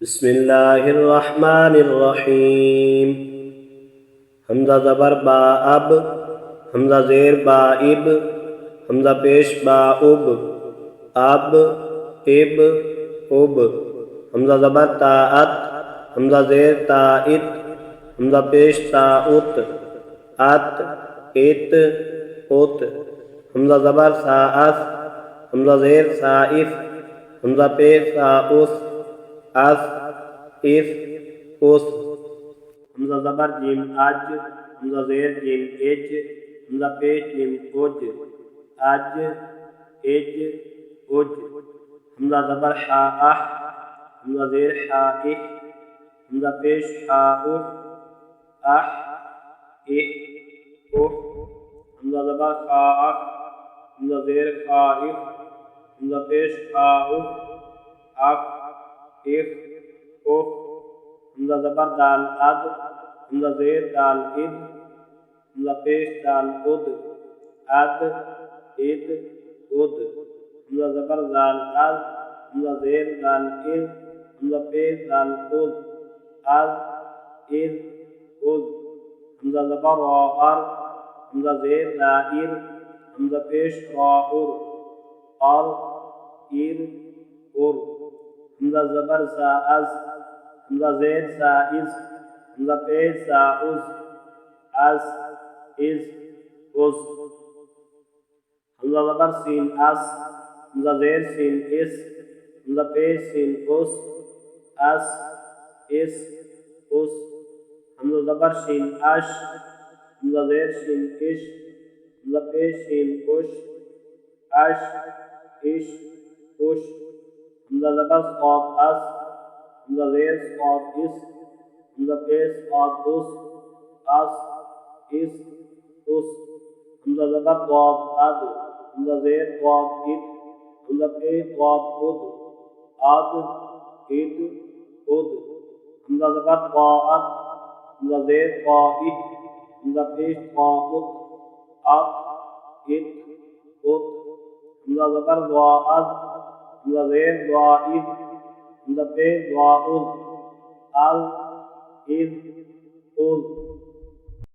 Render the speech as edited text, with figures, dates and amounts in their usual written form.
बिस्मिल्लाहिर्रहमानिर्रहीम। हमजा ज़बर बा अब, हमजा ज़ेर बा इब, हमजा पेश बा उब, अब इब उब। हमजा ज़बर ता अत, हमजा ज़ेर ता इत, हमजा पेश ता उत, अत इत उत। हमजा ज़बर सा अस, हमजा ज़ेर सा इस, हमजा पेश सा उस, अस इस उस। हमजा ज़बर जीम अज, हमजा ज़ेर जीम इज, हमजा पेश जीम उज, अज इज उज। हमजा ज़बर हा अह, हमजा ज़ेर हा इह, हमजा पेश हा उह, अह इह उह। हमजा ज़बर खा अख, हमजा ज़ेर खा इफ, हमजा पेश खा उफ, अफ इफ उफ। हमजा ज़बर दाल अद, हमजा ज़ेर दाल इद, हमजा पेश दाल उद, अद इद उद। हमजा ज़बर दाल अद, हमजा ज़ेर दाल इद, हमजा पेश दाल उद, अद इद उद। हमजा ज़बर रा अर, हमजा ज़ेर रा इर, हमजा पेश रा उर, अर इर उर। हमजा ज़बर सा अज, हमजा ज़ेर सा इस, हमजा पेश सा उस, अस इस उस। हमजा ज़बर सीन अस, हमजा ज़ेर सीन इस, हमजा पेश सीन उस, अस इस उस। हमजा ज़बर शीन अश, हमजा ज़ेर शीन इश, हमजा पेश शीन उश, अश इश उश। हमजा ज़बर सॉद अस, हमजा ज़ेर सॉद इस, हमजा पेश सॉद उस, अस इस उस। हमजा ज़बर ज़ाद अद, हमजा ज़ेर ज़ाद इद, हमजा पेश ज़ाद उद, अद इद उद। हमजा ज़बर क़ाअत, हमजा ज़ेर क़ाइत, हमजा पेश क़ाउत, अत इत उत। हमजा ज़बर ज़ाअद, हमजा ज़ेर ज़ाइद, हमजा पेश ज़ाउद, अल इद उद।